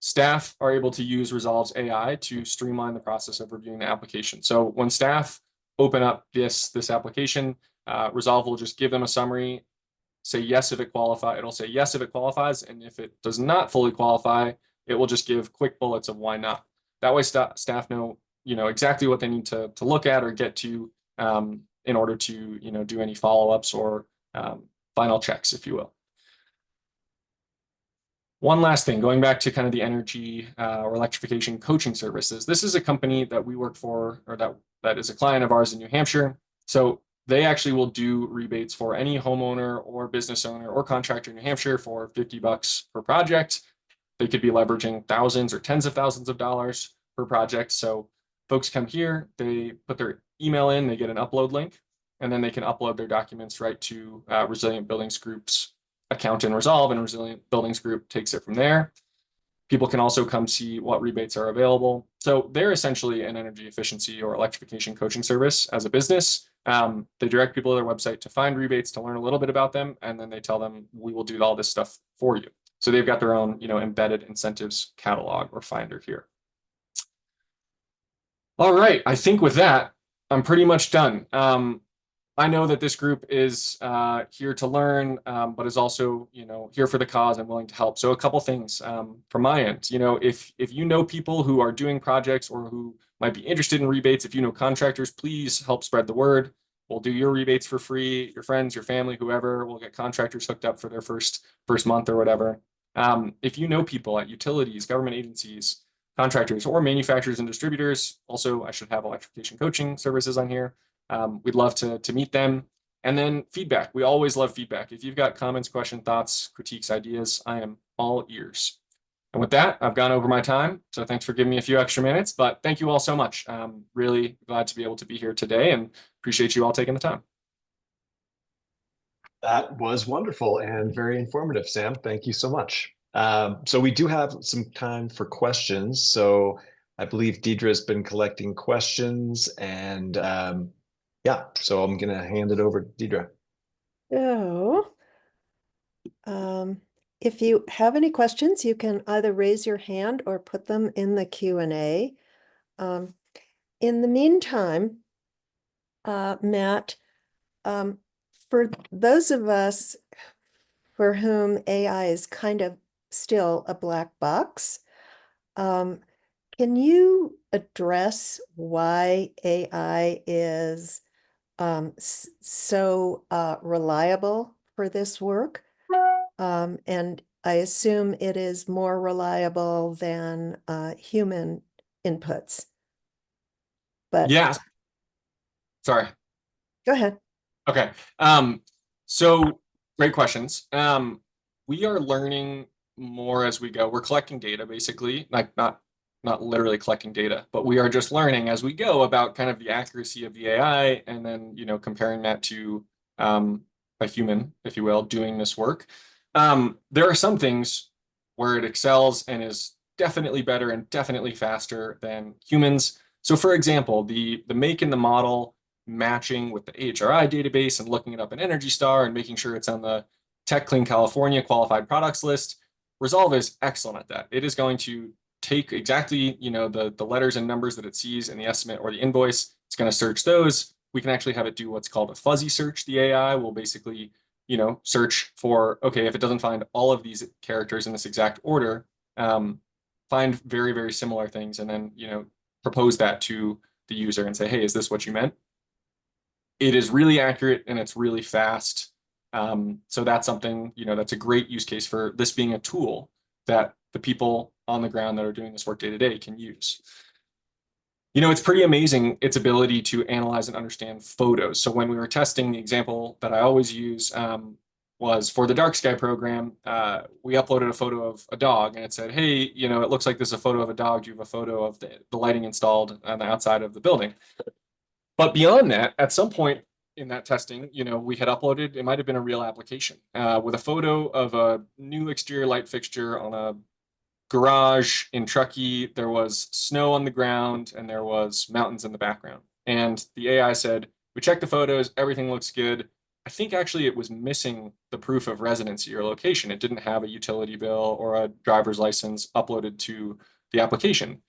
staff are able to use Resolve's AI to streamline the process of reviewing the application. So when staff open up this application, Resolve will just give them a summary, say yes if it qualifies. It'll say yes if it qualifies, and if it does not fully qualify, it will just give quick bullets of why not. That way staff know exactly what they need to look at or get to in order to, do any follow-ups or final checks, if you will. One last thing, going back to kind of the energy or electrification coaching services. This is a company that we work for, or that is a client of ours in New Hampshire. So they actually will do rebates for any homeowner or business owner or contractor in New Hampshire for $50 per project. They could be leveraging thousands or tens of thousands of dollars per project. So folks come here, they put their email in, they get an upload link, and then they can upload their documents right to Resilient Buildings Group's account in Resolve, and Resilient Buildings Group takes it from there. People can also come see what rebates are available. So they're essentially an energy efficiency or electrification coaching service as a business. They direct people to their website to find rebates, to learn a little bit about them, and then they tell them, we will do all this stuff for you. So they've got their own, embedded incentives catalog or finder here. All right, I think with that, I'm pretty much done. I know that this group is here to learn, but is also, here for the cause and willing to help. So a couple things from my end, if you know people who are doing projects or who might be interested in rebates, if you know contractors, please help spread the word. We'll do your rebates for free. Your friends, your family, whoever, will get contractors hooked up for their first month or whatever. If you know people at utilities, government agencies, contractors, or manufacturers and distributors, also I should have electrification coaching services on here. We'd love to meet them. And then feedback. We always love feedback. If you've got comments, questions, thoughts, critiques, ideas, I am all ears. And with that, I've gone over my time. So thanks for giving me a few extra minutes, but thank you all so much. Really glad to be able to be here today and appreciate you all taking the time. That was wonderful and very informative, Sam. Thank you so much. So we do have some time for questions. So I believe Deidre's been collecting questions, and yeah, so I'm going to hand it over to Deidre. So, if you have any questions, you can either raise your hand or put them in the Q&A. In the meantime, Matt, for those of us for whom AI is kind of still a black box, can you address why AI is so reliable for this work? And I assume it is more reliable than human inputs. But yeah, sorry. Go ahead. Okay. So great questions. We are learning more as we go. We're collecting data, basically, like not literally collecting data, but we are just learning as we go about kind of the accuracy of the AI, and then, comparing that to a human, if you will, doing this work. There are some things where it excels and is definitely better and definitely faster than humans. So for example, the make and the model matching with the AHRI database and looking it up in Energy Star and making sure it's on the Tech Clean California qualified products list. Resolve is excellent at that. It is going to take exactly, the letters and numbers that it sees in the estimate or the invoice. It's going to search those. We can actually have it do what's called a fuzzy search. The AI will basically, search for, okay, if it doesn't find all of these characters in this exact order, find very, very similar things, and then, propose that to the user and say, hey, is this what you meant? It is really accurate and it's really fast. So that's something, that's a great use case for this being a tool that the people on the ground that are doing this work day to day can use. It's pretty amazing, its ability to analyze and understand photos. So when we were testing, the example that I always use was for the dark sky program. We uploaded a photo of a dog and it said, hey, it looks like this is a photo of a dog. Do you have a photo of the lighting installed on the outside of the building? But beyond that, at some point in that testing, we had uploaded, it might have been a real application with a photo of a new exterior light fixture on a garage in Truckee. There was snow on the ground and there was mountains in the background. And the AI said, we checked the photos, everything looks good. I think actually it was missing the proof of residency or location. It didn't have a utility bill or a driver's license uploaded to the application.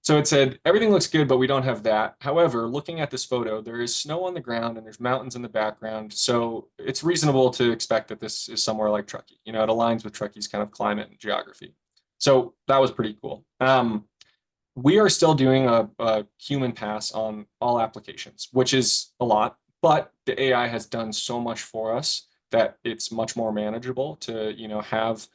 So it said, everything looks good, but we don't have that. However, looking at this photo, there is snow on the ground and there's mountains in the background. So it's reasonable to expect that this is somewhere like Truckee. It aligns with Truckee's kind of climate and geography. So that was pretty cool. we are still doing a human pass on all applications, which is a lot, but the AI has done so much for us that it's much more manageable to, have,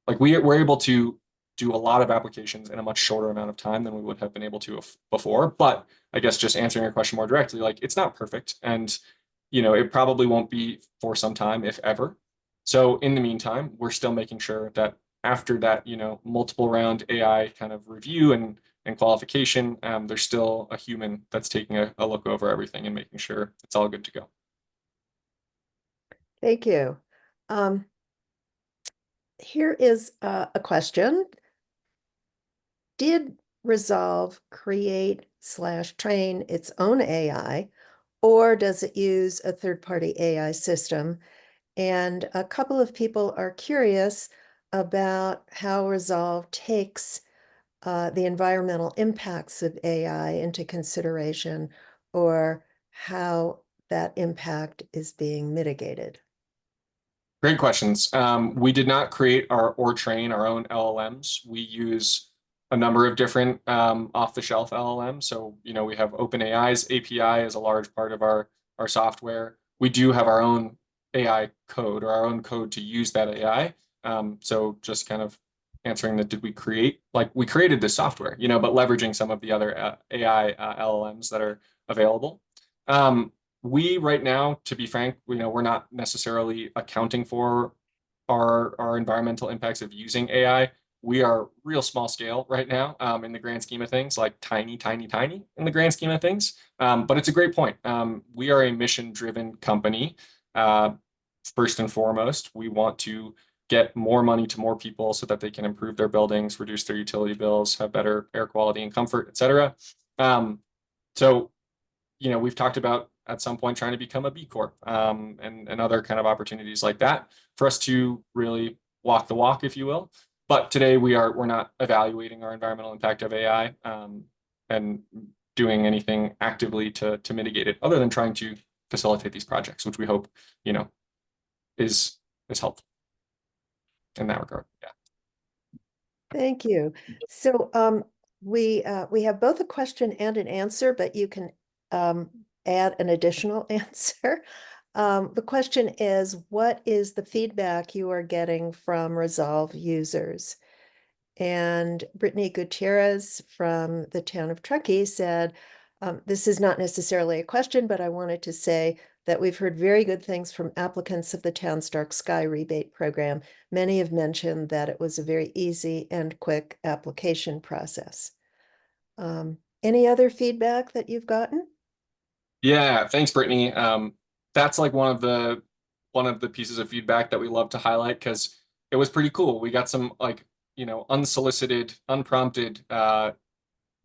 like, we're able to do a lot of applications in a much shorter amount of time than we would have been able to before. But I guess just answering your question more directly, like, it's not perfect, and it probably won't be for some time, if ever. So in the meantime, we're still making sure that after that, multiple round AI kind of review and qualification, there's still a human that's taking a look over everything and making sure it's all good to go. Thank you. Here is a question. Did Resolve create / train its own AI, or does it use a third-party AI system? And a couple of people are curious about how Resolve takes the environmental impacts of AI into consideration, or how that impact is being mitigated. Great questions. We did not create or train our own LLMs. We use a number of different off-the-shelf LLMs. So, we have OpenAI's API as a large part of our software. We do have our own AI code, or our own code to use that AI. So just kind of answering that, did we create, like, we created this software, but leveraging some of the other AI LLMs that are available. We right now, to be frank, we're not necessarily accounting for our environmental impacts of using AI. We are real small scale right now, in the grand scheme of things, like tiny, tiny, tiny in the grand scheme of things. But it's a great point. We are a mission-driven company. First and foremost, we want to get more money to more people so that they can improve their buildings, reduce their utility bills, have better air quality and comfort, et cetera. So, we've talked about at some point trying to become a B Corp, and other kind of opportunities like that for us to really walk the walk, if you will. But today we're not evaluating our environmental impact of AI, and doing anything actively to mitigate it, other than trying to facilitate these projects, which we hope, is helpful in that regard. Yeah. Thank you. So we have both a question and an answer, but you can add an additional answer. The question is, what is the feedback you are getting from Resolve users? And Brittany Gutierrez from the town of Truckee said, this is not necessarily a question, but I wanted to say that we've heard very good things from applicants of the town's dark sky rebate program. Many have mentioned that it was a very easy and quick application process. Any other feedback that you've gotten? Yeah, thanks, Brittany. That's like one of the pieces of feedback that we love to highlight, because it was pretty cool. We got some, like, unsolicited, unprompted,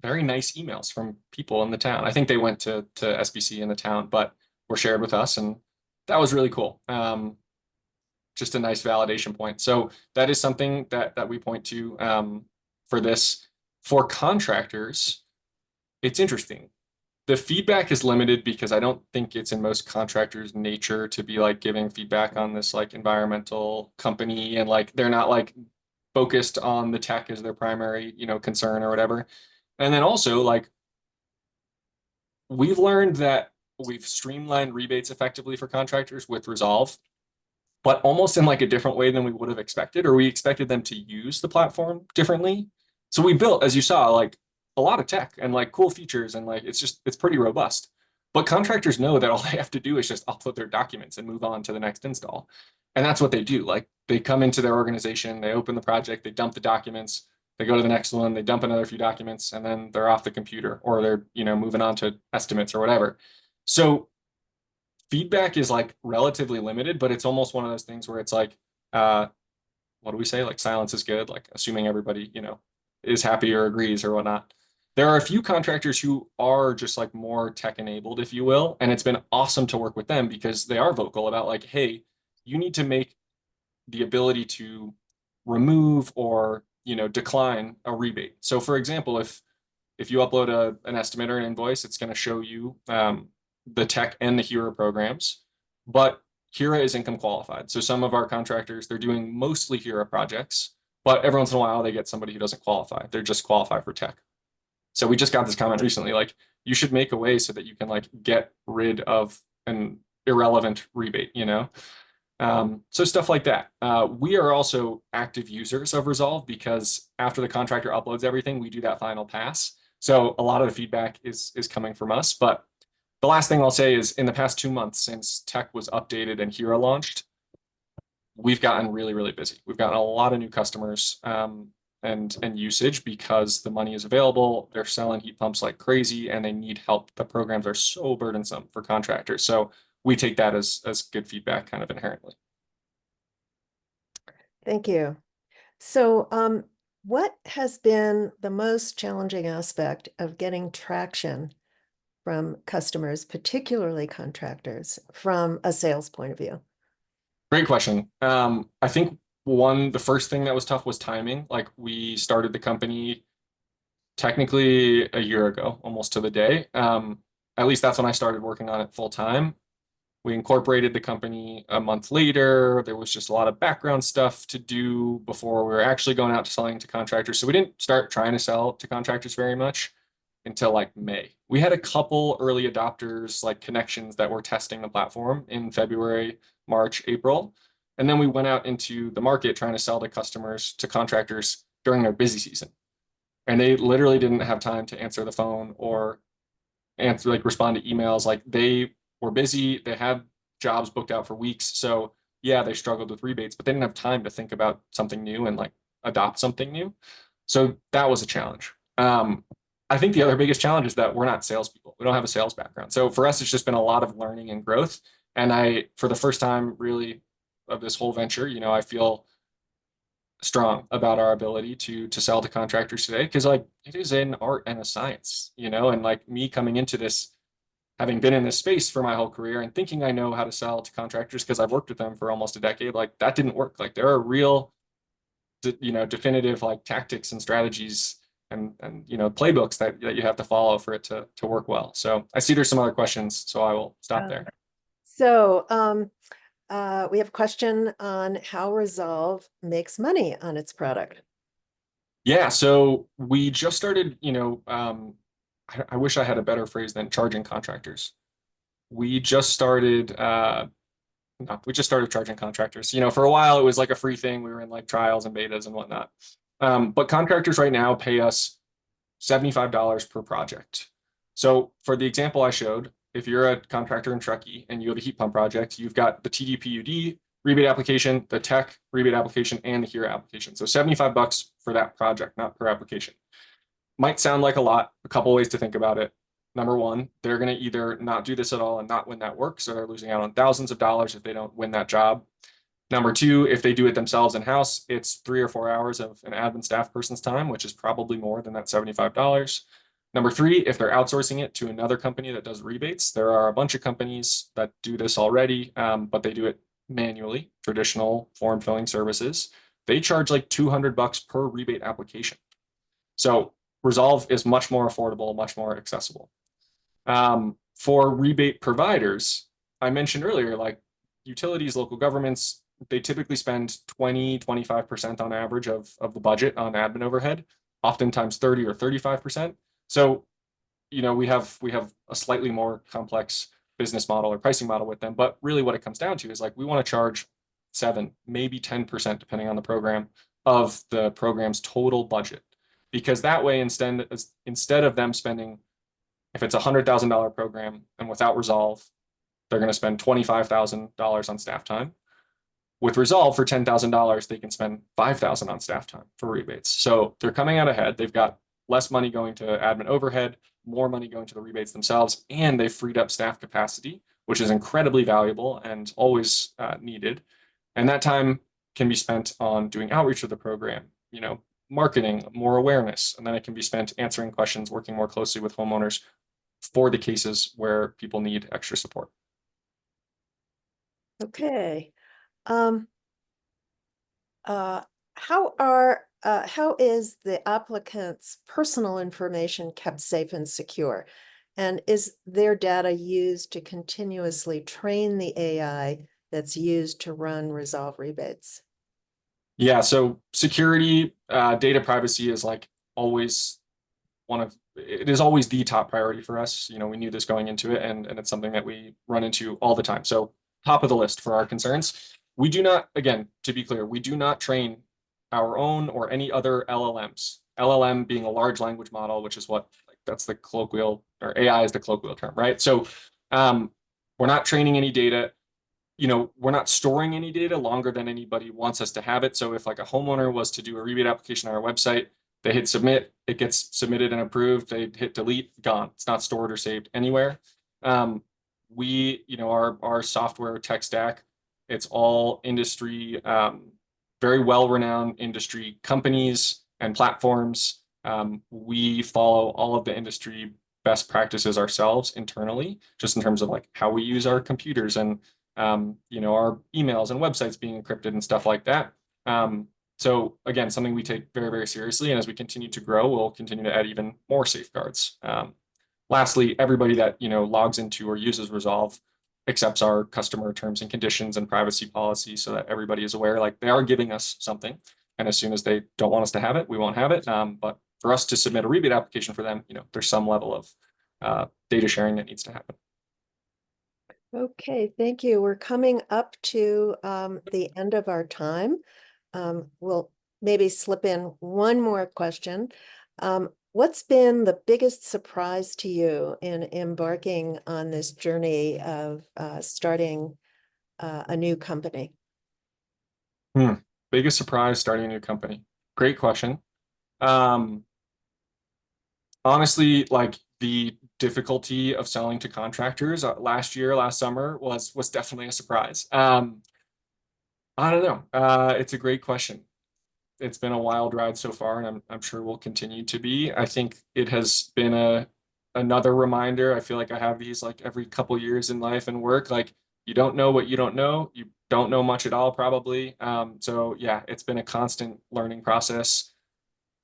very nice emails from people in the town. I think they went to SBC in the town, but were shared with us, and that was really cool. Just a nice validation point. So that is something that we point to for this. For contractors, it's interesting. The feedback is limited because I don't think it's in most contractors' nature to be like giving feedback on this like environmental company, and like they're not like focused on the tech as their primary, concern or whatever. And then also, like, we've learned that we've streamlined rebates effectively for contractors with Resolve, but almost in like a different way than we would have expected, or we expected them to use the platform differently. So we built, as you saw, like a lot of tech and like cool features, and like it's pretty robust. But contractors know that all they have to do is just upload their documents and move on to the next install. And that's what they do. Like, they come into their organization, they open the project, they dump the documents, they go to the next one, they dump another few documents, and then they're off the computer, or they're, moving on to estimates or whatever. So feedback is like relatively limited, but it's almost one of those things where it's like, what do we say? Like, silence is good, like assuming everybody, is happy or agrees or whatnot. There are a few contractors who are just like more tech enabled, if you will. And it's been awesome to work with them because they are vocal about like, hey, you need to make the ability to remove or, decline a rebate. So for example, if you upload an estimate or an invoice, it's going to show you the tech and the HERA programs, but HERA is income qualified. So some of our contractors, they're doing mostly HERA projects, but every once in a while they get somebody who doesn't qualify. They're just qualified for tech. So we just got this comment recently, like you should make a way so that you can like get rid of an irrelevant rebate, you know? So stuff like that. We are also active users of Resolve because after the contractor uploads everything, we do that final pass. So a lot of the feedback is coming from us. But the last thing I'll say is in the past 2 months since tech was updated and Hero launched, we've gotten really, really busy. We've gotten a lot of new customers and usage because the money is available. They're selling heat pumps like crazy and they need help. The programs are so burdensome for contractors. So we take that as good feedback kind of inherently. Thank you. So, what has been the most challenging aspect of getting traction from customers, particularly contractors, from a sales point of view? Great question. I think the first thing that was tough was timing. Like we started the company technically a year ago, almost to the day. At least that's when I started working on it full time. We incorporated the company a month later. There was just a lot of background stuff to do before we were actually going out to selling to contractors. So we didn't start trying to sell to contractors very much until like May. We had a couple early adopters, like connections that were testing the platform in February, March, April. And then we went out into the market trying to sell to customers, to contractors during their busy season. And they literally didn't have time to answer the phone or respond to emails. Like they were busy. They had jobs booked out for weeks. So yeah, they struggled with rebates, but they didn't have time to think about something new and like adopt something new. So that was a challenge. I think the other biggest challenge is that we're not salespeople. We don't have a sales background. So for us, it's just been a lot of learning and growth. And for the first time really of this whole venture, I feel strong about our ability to sell to contractors today, because like it is an art and a science, and like me coming into this, having been in this space for my whole career and thinking I know how to sell to contractors because I've worked with them for almost a decade, like that didn't work. Like there are real, definitive like tactics and strategies and playbooks that you have to follow for it to work well. So I see there's some other questions, so I will stop there. So we have a question on how Resolve makes money on its product. Yeah, so we just started, I wish I had a better phrase than charging contractors. We just started charging contractors. For a while it was like a free thing. We were in like trials and betas and whatnot. But contractors right now pay us $75 per project. So for the example I showed, if you're a contractor in Truckee and you have a heat pump project, you've got the TDPUD rebate application, the tech rebate application, and the HERE application. So $75 for that project, not per application. Might sound like a lot. A couple ways to think about it. Number one, they're going to either not do this at all and not win that work, so they're losing out on thousands of dollars if they don't win that job. Number two, if they do it themselves in-house, it's 3 or 4 hours of an admin staff person's time, which is probably more than that $75. Number three, if they're outsourcing it to another company that does rebates, there are a bunch of companies that do this already, but they do it manually, traditional form filling services. They charge like $200 per rebate application. So Resolve is much more affordable, much more accessible. For rebate providers, I mentioned earlier, like utilities, local governments, they typically spend 20-25% on average of the budget on admin overhead, oftentimes 30 or 35%. So, we have a slightly more complex business model or pricing model with them, but really what it comes down to is like we want to charge 7, maybe 10%, depending on the program, of the program's total budget. Because that way, instead of them spending, if it's a $100,000 program and without Resolve, they're going to spend $25,000 on staff time. With Resolve, for $10,000, they can spend $5,000 on staff time for rebates. So they're coming out ahead. They've got less money going to admin overhead, more money going to the rebates themselves, and they've freed up staff capacity, which is incredibly valuable and always needed. And that time can be spent on doing outreach of the program, marketing, more awareness, and then it can be spent answering questions, working more closely with homeowners for the cases where people need extra support. Okay. How is the applicant's personal information kept safe and secure? And is their data used to continuously train the AI that's used to run Resolve rebates? Yeah, so security, data privacy is like always it is always the top priority for us. We knew this going into it, and it's something that we run into all the time. So top of the list for our concerns. We do not, again, to be clear, we do not train our own or any other LLMs. LLM being a large language model, which is what, like, that's the colloquial, or AI is the colloquial term, right? So we're not training any data. We're not storing any data longer than anybody wants us to have it. So if like a homeowner was to do a rebate application on our website, they hit submit, it gets submitted and approved. They hit delete, gone. It's not stored or saved anywhere. Our software tech stack, it's all industry, very well-renowned industry companies and platforms. We follow all of the industry best practices ourselves internally, just in terms of like how we use our computers and our emails and websites being encrypted and stuff like that. So again, something we take very, very seriously. And as we continue to grow, we'll continue to add even more safeguards. Lastly, everybody that logs into or uses Resolve accepts our customer terms and conditions and privacy policy, so that everybody is aware, like, they are giving us something. And as soon as they don't want us to have it, we won't have it. But for us to submit a rebate application for them, there's some level of data sharing that needs to happen. Okay, thank you. We're coming up to the end of our time. We'll maybe slip in one more question. What's been the biggest surprise to you in embarking on this journey of starting a new company? Biggest surprise starting a new company. Great question. Honestly, like, the difficulty of selling to contractors last summer was definitely a surprise. I don't know. It's a great question. It's been a wild ride so far, and I'm sure will continue to be. I think it has been another reminder. I feel like I have these like every couple years in life and work. Like, you don't know what you don't know. You don't know much at all, probably. So yeah, it's been a constant learning process,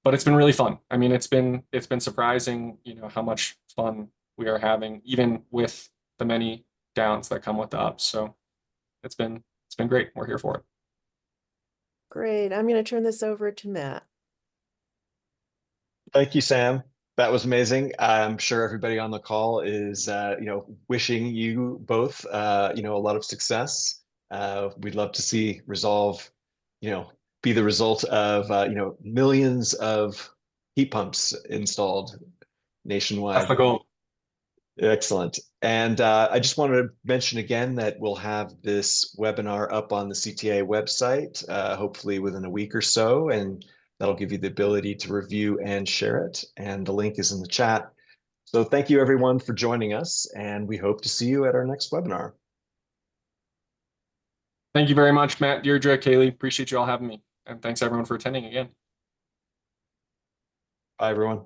but it's been really fun. I mean, it's been surprising, how much fun we are having, even with the many downs that come with the ups. So it's been great. We're here for it. Great. I'm going to turn this over to Matt. Thank you, Sam. That was amazing. I'm sure everybody on the call is, wishing you both, a lot of success. We'd love to see Resolve, be the result of, millions of heat pumps installed nationwide. That's the goal. Excellent. And I just wanted to mention again that we'll have this webinar up on the CTA website, hopefully within a week or so, and that'll give you the ability to review and share it. And the link is in the chat. So thank you everyone for joining us, and we hope to see you at our next webinar. Thank you very much, Matt, Deirdre, Kaylee. Appreciate you all having me. And thanks everyone for attending again. Bye, everyone.